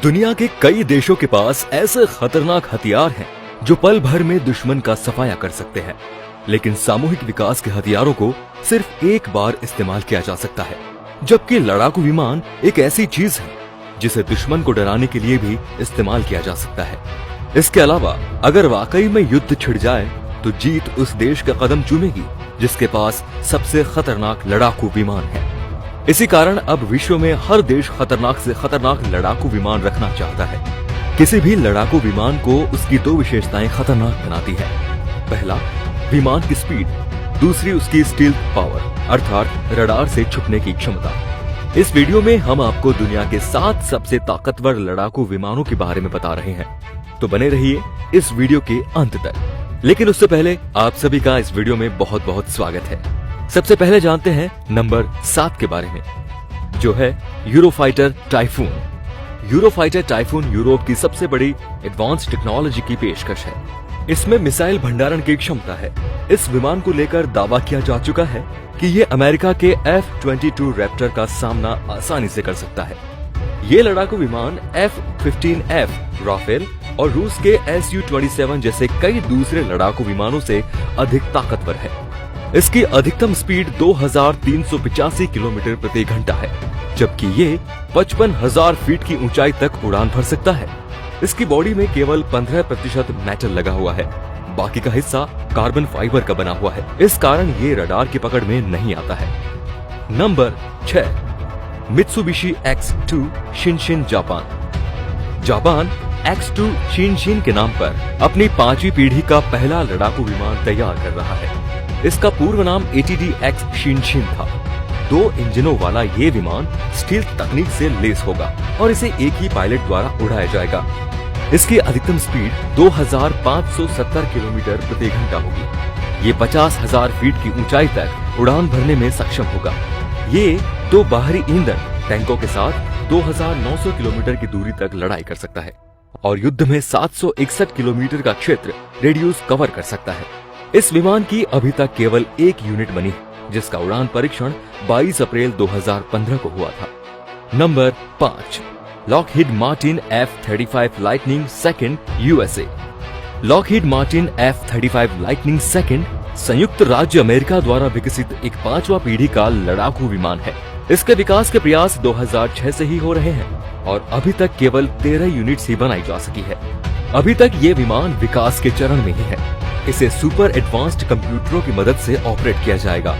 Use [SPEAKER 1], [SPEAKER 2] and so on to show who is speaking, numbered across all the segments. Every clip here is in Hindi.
[SPEAKER 1] दुनिया के कई देशों के पास ऐसे खतरनाक हथियार हैं जो पल भर में दुश्मन का सफाया कर सकते हैं, लेकिन सामूहिक विकास के हथियारों को सिर्फ एक बार इस्तेमाल किया जा सकता है। जबकि लड़ाकू विमान एक ऐसी चीज है जिसे दुश्मन को डराने के लिए भी इस्तेमाल किया जा सकता है। इसके अलावा अगर वाकई में युद्ध छिड़ जाए तो जीत उस देश का कदम चूमेगी जिसके पास सबसे खतरनाक लड़ाकू विमान है। इसी कारण अब विश्व में हर देश खतरनाक से खतरनाक लड़ाकू विमान रखना चाहता है। किसी भी लड़ाकू विमान को उसकी दो विशेषताएं खतरनाक बनाती है। पहला, विमान की स्पीड, दूसरी उसकी स्टील्थ पावर अर्थात रडार से छुपने की क्षमता। इस वीडियो में हम आपको दुनिया के 7 सबसे ताकतवर लड़ाकू विमानों के बारे में बता रहे हैं, तो बने रहिए इस वीडियो के अंत तक। लेकिन उससे पहले आप सभी का इस वीडियो में बहुत बहुत स्वागत है। सबसे पहले जानते हैं नंबर 7 के बारे में, जो है Eurofighter typhoon. Eurofighter typhoon Europe की सबसे बड़ी एडवांस टेक्नोलॉजी की पेशकश है। इसमें मिसाइल भंडारण की क्षमता है। इस विमान को लेकर दावा किया जा चुका है कि ये अमेरिका के F-22 रैप्टर का सामना आसानी से कर सकता है। ये लड़ाकू विमान F-15F राफेल और रूस के Su-27 जैसे कई दूसरे लड़ाकू विमानों से अधिक ताकतवर है। इसकी अधिकतम स्पीड 2385 किलोमीटर प्रति घंटा है, जबकि ये 55,000 फीट की ऊंचाई तक उड़ान भर सकता है। इसकी बॉडी में केवल 15% मेटल लगा हुआ है, बाकी का हिस्सा कार्बन फाइबर का बना हुआ है। इस कारण ये रडार की पकड़ में नहीं आता है। Number 6, Mitsubishi X2 Shinshin Japan. Japan X2 Shinshin के नाम पर अपनी 5वीं पीढ़ी का पहला लड़ाकू विमान तैयार कर रहा है। इसका पूर्व नाम ATD-X शिनशिन था। 2 इंजनों वाला ये विमान स्टील्थ तकनीक से लेस होगा और इसे एक ही पायलट द्वारा उड़ाया जाएगा। इसकी अधिकतम स्पीड 2570 किलोमीटर प्रति घंटा होगी। ये 50,000 फीट की ऊंचाई तक उड़ान भरने में सक्षम होगा। ये 2 बाहरी ईंधन टैंकों के साथ 2900 किलोमीटर की दूरी तक लड़ाई कर सकता है और युद्ध में 761 किलोमीटर का क्षेत्र रेडियस कवर कर सकता है। इस विमान की अभी तक केवल एक यूनिट बनी है, जिसका उड़ान परीक्षण 22 अप्रैल 2015 को हुआ था। Number 5, Lockheed Martin F-35 lightning second USA। Lockheed Martin F-35 lightning second संयुक्त राज्य अमेरिका द्वारा विकसित एक 5वां पीढ़ी का लड़ाकू विमान है। इसके विकास के प्रयास 2006 से ही हो रहे हैं और अभी तक केवल 13 यूनिट्स ही बनाई जा सकी है। अभी तक ये विमान विकास के चरण में ही है। इसे सुपर एडवांस्ड कंप्यूटरों की मदद से ऑपरेट किया जाएगा।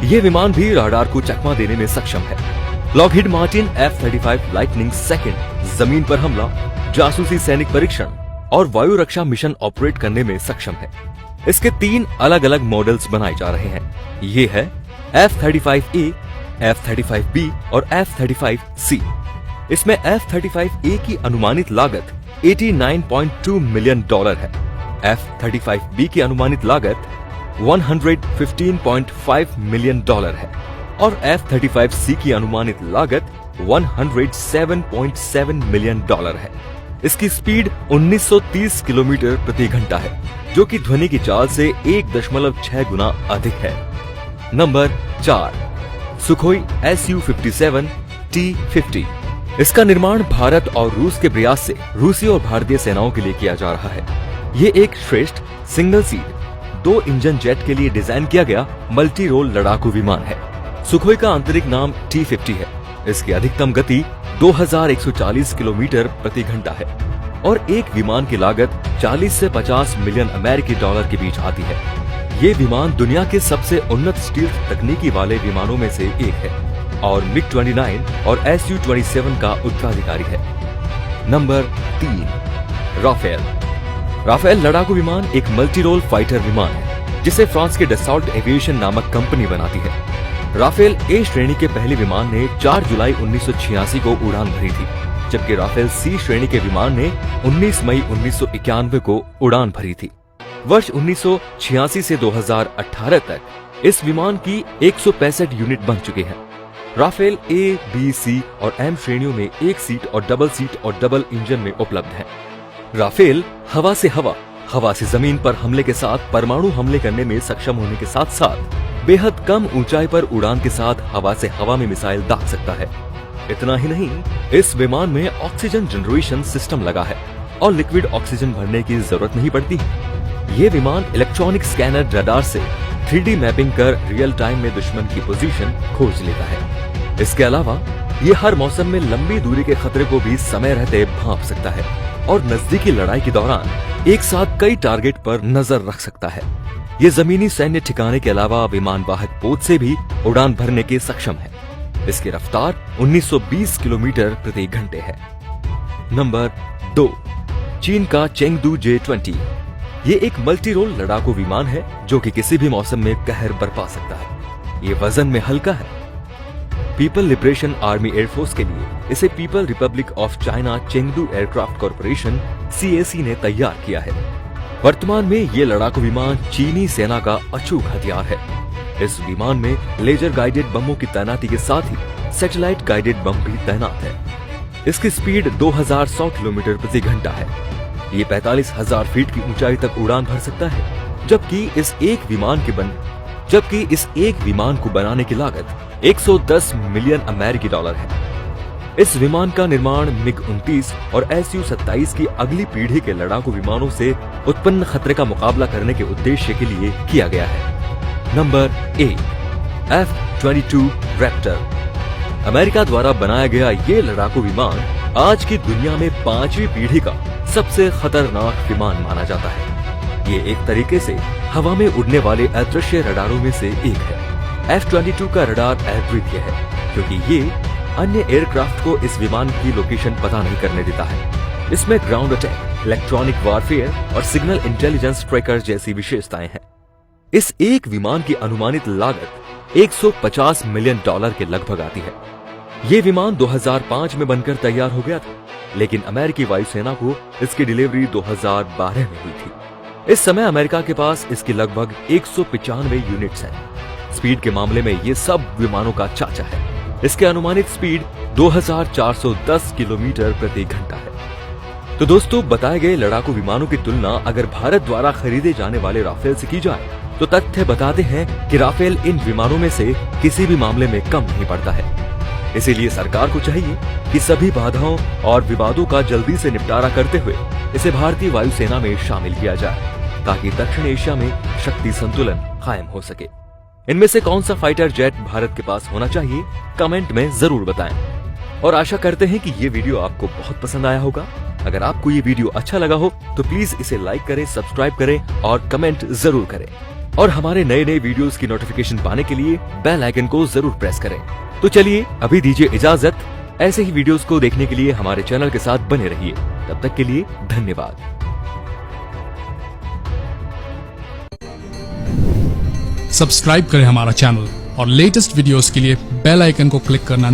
[SPEAKER 1] ये विमान भी रडार को चकमा देने में सक्षम है। Lockheed Martin F-35 lightning second जमीन पर हमला, जासूसी सैनिक परीक्षण और वायु रक्षा मिशन ऑपरेट करने में सक्षम है। इसके 3 अलग अलग मॉडल्स बनाए जा रहे हैं। ये है F-35A, F-35B और F-35C। इसमें F-35A की अनुमानित लागत $89.2 मिलियन है। F-35B की अनुमानित लागत $115.5 मिलियन है और F-35C की अनुमानित लागत $107.7 मिलियन है। इसकी स्पीड 1930 किलोमीटर प्रति घंटा है, जो कि ध्वनि की चाल से 1.6 गुना अधिक है। Number 4, Sukhoi Su-57 T-50। इसका निर्माण भारत और रूस के प्रयास से रूसी और भारतीय सेनाओं के लिए किया जा रहा है। ये एक श्रेष्ठ सिंगल सीट 2 इंजन जेट के लिए डिजाइन किया गया मल्टी रोल लड़ाकू विमान है। सुखोई का आंतरिक नाम T-50 है। इसकी अधिकतम गति 2140 किलोमीटर प्रति घंटा है और एक विमान की लागत 40 से 50 मिलियन अमेरिकी डॉलर के बीच आती है। ये विमान दुनिया के सबसे उन्नत स्टील्थ तकनीकी वाले विमानों में से एक है और MiG-29 और Su-27 का उत्तराधिकारी है। Number 3, Rafale. राफेल लड़ाकू विमान एक मल्टी रोल फाइटर विमान है, जिसे फ्रांस के डसॉल्ट एविएशन नामक कंपनी बनाती है। राफेल ए श्रेणी के पहले विमान ने 4 जुलाई 1986 को उड़ान भरी थी, जबकि राफेल सी श्रेणी के विमान ने 19 मई 1991 को उड़ान भरी थी। वर्ष 1986 से 2018 तक इस विमान की 165 यूनिट बन चुके हैं। राफेल ए, बी, सी और एम श्रेणियों में एक सीट और डबल इंजन में उपलब्ध है। राफेल हवा से हवा, हवा से जमीन पर हमले के साथ परमाणु हमले करने में सक्षम होने के साथ साथ बेहद कम ऊंचाई पर उड़ान के साथ हवा से हवा में मिसाइल दाग सकता है। इतना ही नहीं, इस विमान में ऑक्सीजन जनरेशन सिस्टम लगा है और लिक्विड ऑक्सीजन भरने की जरूरत नहीं पड़ती। ये विमान इलेक्ट्रॉनिक स्कैनर रडार से 3D मैपिंग कर रियल टाइम में दुश्मन की पोजीशन खोज लेता है। इसके अलावा ये हर मौसम में लंबी दूरी के खतरे को भी समय रहते भांप सकता है और नजदीकी लड़ाई के दौरान एक साथ कई टारगेट पर नजर रख सकता है। ये जमीनी सैन्य ठिकाने के अलावा विमान वाहक पोत से भी उड़ान भरने के सक्षम है। इसकी रफ्तार 1920 किलोमीटर प्रति घंटे है। नंबर 2, चीन का चेंगडू J-20। ये एक मल्टी रोल लड़ाकू विमान है जो कि किसी भी मौसम में कहर बरपा सकता है। ये वजन में हल्का है। पीपल लिबरेशन आर्मी एयरफोर्स के लिए इसे people Republic of China Chengdu aircraft corporation CAC ने तैयार किया है। वर्तमान में ये लड़ाकू विमान चीनी सेना का अचूक हथियार है। इस विमान में लेजर गाइडेड बमों की तैनाती के साथ ही सैटेलाइट गाइडेड बम भी तैनात है। इसकी स्पीड 2100 किलोमीटर प्रति घंटा है। ये 45,000 फीट की ऊंचाई तक उड़ान भर सकता है, जबकि इस एक विमान को बनाने की लागत 110 मिलियन अमेरिकी डॉलर है। इस विमान का निर्माण MiG-29 और Su-27 की अगली पीढ़ी के लड़ाकू विमानों से उत्पन्न खतरे का मुकाबला करने के उद्देश्य के लिए किया गया है। Number 1, F-22 Raptor. अमेरिका द्वारा बनाया गया ये लड़ाकू विमान आज की दुनिया में 5वीं पीढ़ी का सबसे खतरनाक विमान माना जाता है। ये एक तरीके से हवा में उड़ने वाले अदृश्य रडारों में से एक है। F-22 का रडार अद्वितीय है क्योंकि ये अन्य एयरक्राफ्ट को इस विमान की लोकेशन पता नहीं करने देता है। इसमें ग्राउंड अटैक, इलेक्ट्रॉनिक वारफेयर और सिग्नल इंटेलिजेंस ट्रैकर जैसी विशेषताएं हैं। इस एक विमान की अनुमानित लागत 150 मिलियन डॉलर के लगभग आती है। ये विमान 2005 में बनकर तैयार हो गया था, लेकिन अमेरिकी वायुसेना को इसकी डिलीवरी 2012 में हुई थी। इस समय अमेरिका के पास इसकी लगभग 195 यूनिट्स हैं। स्पीड के मामले में ये सब विमानों का चाचा है। इसके अनुमानित स्पीड 2410 किलोमीटर प्रति घंटा है। तो दोस्तों, बताए गए लड़ाकू विमानों की तुलना अगर भारत द्वारा खरीदे जाने वाले राफेल से की जाए तो तथ्य बताते हैं कि राफेल इन विमानों में से किसी भी मामले में कम नहीं पड़ता है। इसीलिए सरकार को चाहिए कि सभी बाधाओं और विवादों का जल्दी से निपटारा करते हुए इसे भारतीय वायुसेना में शामिल किया जाए ताकि दक्षिण एशिया में शक्ति संतुलन कायम हो सके। इनमें से कौन सा फाइटर जेट भारत के पास होना चाहिए, कमेंट में जरूर बताएं। और आशा करते हैं कि ये वीडियो आपको बहुत पसंद आया होगा। अगर आपको ये वीडियो अच्छा लगा हो तो प्लीज इसे लाइक करें, सब्सक्राइब करें और कमेंट जरूर करें। और हमारे नए नए वीडियोस की नोटिफिकेशन पाने के लिए बेल आइकन को जरूर प्रेस करें। तो चलिए अभी दीजिए इजाजत। ऐसे ही वीडियोस को देखने के लिए हमारे चैनल के साथ बने रहिए। तब तक के लिए धन्यवाद।
[SPEAKER 2] सब्सक्राइब करें हमारा चैनल और लेटेस्ट वीडियोस के लिए बेल आइकन को क्लिक करना